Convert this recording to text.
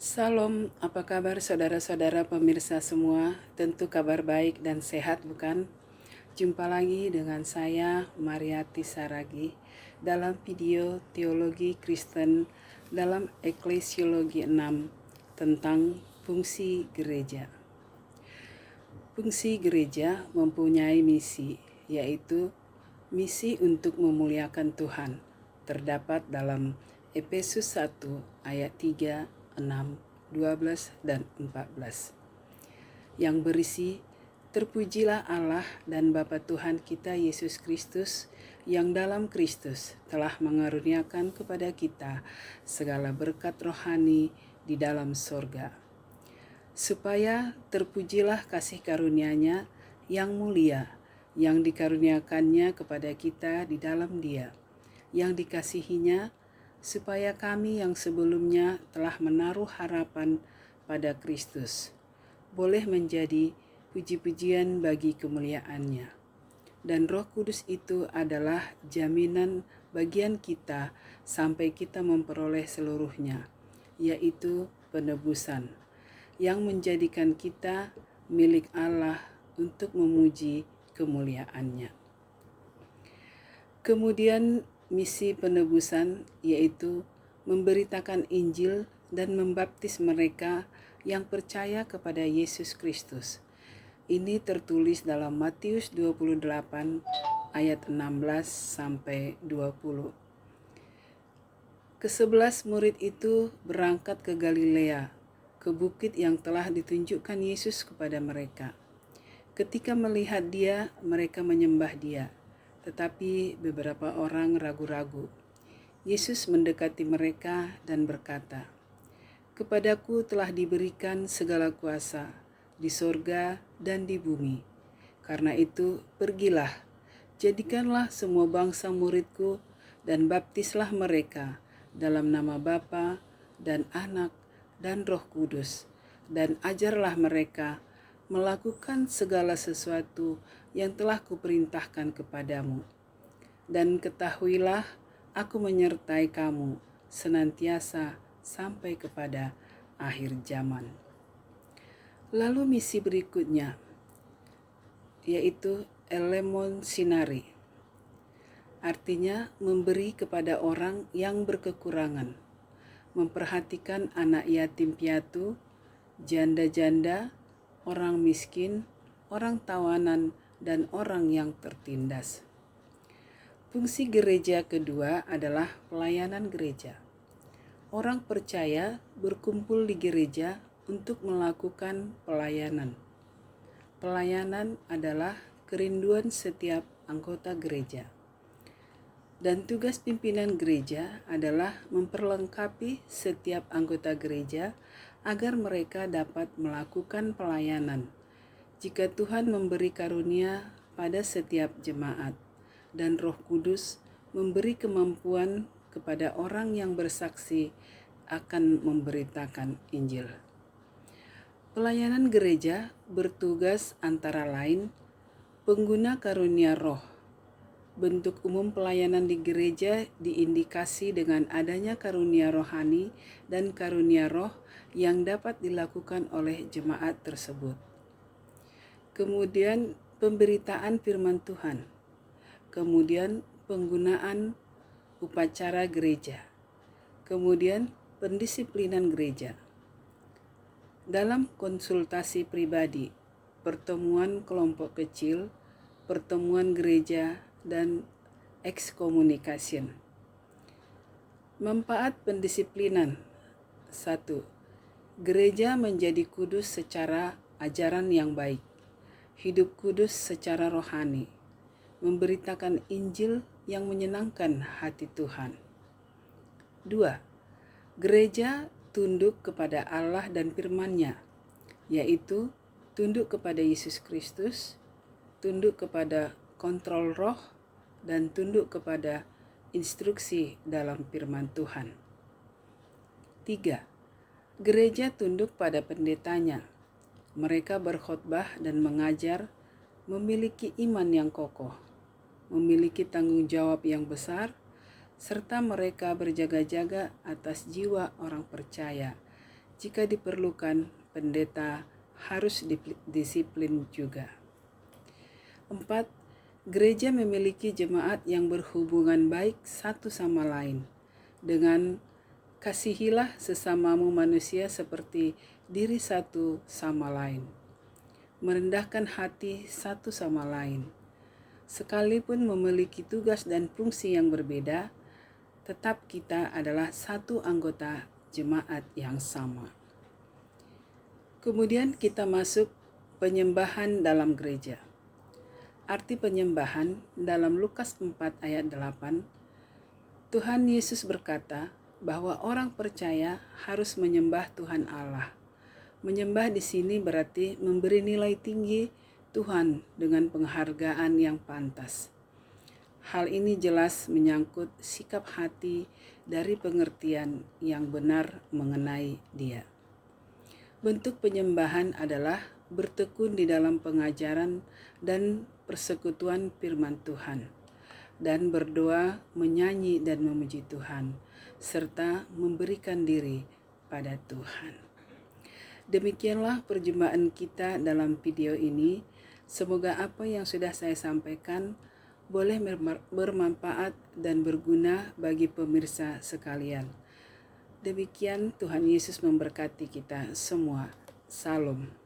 Salam, apa kabar saudara-saudara pemirsa semua? Tentu kabar baik dan sehat, bukan? Jumpa lagi dengan saya, Mariati Saragi, dalam video Teologi Kristen dalam Eklesiologi 6 tentang fungsi gereja. Fungsi gereja mempunyai misi, yaitu misi untuk memuliakan Tuhan, terdapat dalam Efesus 1 ayat 3, 6, 12, dan 14, yang berisi, "Terpujilah Allah dan Bapa Tuhan kita Yesus Kristus, yang dalam Kristus telah mengaruniakan kepada kita segala berkat rohani di dalam sorga, supaya terpujilah kasih karunia-Nya yang mulia, yang dikaruniakannya kepada kita di dalam Dia, yang dikasihinya, supaya kami yang sebelumnya telah menaruh harapan pada Kristus, boleh menjadi puji-pujian bagi kemuliaan-Nya. Dan Roh Kudus itu adalah jaminan bagian kita sampai kita memperoleh seluruhnya, yaitu penebusan, yang menjadikan kita milik Allah untuk memuji kemuliaan-Nya. Kemudian misi penebusan yaitu memberitakan Injil dan membaptis mereka yang percaya kepada Yesus Kristus. Ini tertulis dalam Matius 28 ayat 16 sampai 20. Ke-11 murid itu berangkat ke Galilea, ke bukit yang telah ditunjukkan Yesus kepada mereka. Ketika melihat Dia, mereka menyembah Dia, tetapi beberapa orang ragu-ragu. Yesus mendekati mereka dan berkata, "Kepadaku telah diberikan segala kuasa di sorga dan di bumi. Karena itu, pergilah, jadikanlah semua bangsa muridku dan baptislah mereka dalam nama Bapa dan Anak dan Roh Kudus, dan ajarlah mereka melakukan segala sesuatu yang telah kuperintahkan kepadamu. Dan ketahuilah, aku menyertai kamu senantiasa sampai kepada akhir zaman." Lalu misi berikutnya, yaitu Elemon Sinari, artinya memberi kepada orang yang berkekurangan, memperhatikan anak yatim piatu, janda-janda, orang miskin, orang tawanan, dan orang yang tertindas. Fungsi gereja kedua adalah pelayanan gereja. Orang percaya berkumpul di gereja untuk melakukan pelayanan. Pelayanan adalah kerinduan setiap anggota gereja. Dan tugas pimpinan gereja adalah memperlengkapi setiap anggota gereja agar mereka dapat melakukan pelayanan. Jika Tuhan memberi karunia pada setiap jemaat, dan Roh Kudus memberi kemampuan kepada orang yang bersaksi akan memberitakan Injil. Pelayanan gereja bertugas antara lain pengguna karunia roh. Bentuk umum pelayanan di gereja diindikasi dengan adanya karunia rohani dan karunia roh yang dapat dilakukan oleh jemaat tersebut. Kemudian pemberitaan firman Tuhan. Kemudian penggunaan upacara gereja. Kemudian pendisiplinan gereja. Dalam konsultasi pribadi, pertemuan kelompok kecil, pertemuan gereja, dan ekskomunikasi. Manfaat pendisiplinan. 1. Gereja menjadi kudus secara ajaran yang baik, hidup kudus secara rohani, memberitakan Injil yang menyenangkan hati Tuhan. 2. Gereja tunduk kepada Allah dan firman-Nya, yaitu tunduk kepada Yesus Kristus, tunduk kepada kontrol roh, dan tunduk kepada instruksi dalam firman Tuhan. 3. Gereja tunduk pada pendetanya. Mereka berkhotbah dan mengajar, memiliki iman yang kokoh, memiliki tanggung jawab yang besar, serta mereka berjaga-jaga atas jiwa orang percaya Jika diperlukan, pendeta harus disiplin juga. 4. Gereja memiliki jemaat yang berhubungan baik satu sama lain. Dengan kasihilah sesamamu manusia seperti diri satu sama lain. Merendahkan hati satu sama lain. Sekalipun memiliki tugas dan fungsi yang berbeda, tetap kita adalah satu anggota jemaat yang sama. Kemudian kita masuk penyembahan dalam gereja. Arti penyembahan dalam Lukas 4 ayat 8, Tuhan Yesus berkata bahwa orang percaya harus menyembah Tuhan Allah. Menyembah di sini berarti memberi nilai tinggi Tuhan dengan penghargaan yang pantas. Hal ini jelas menyangkut sikap hati dari pengertian yang benar mengenai Dia. Bentuk penyembahan adalah bertekun di dalam pengajaran dan persekutuan firman Tuhan, dan berdoa, menyanyi dan memuji Tuhan, serta memberikan diri pada Tuhan. Demikianlah perjumpaan kita dalam video ini. Semoga apa yang sudah saya sampaikan boleh bermanfaat dan berguna bagi pemirsa sekalian. Demikian, Tuhan Yesus memberkati kita semua. Salam.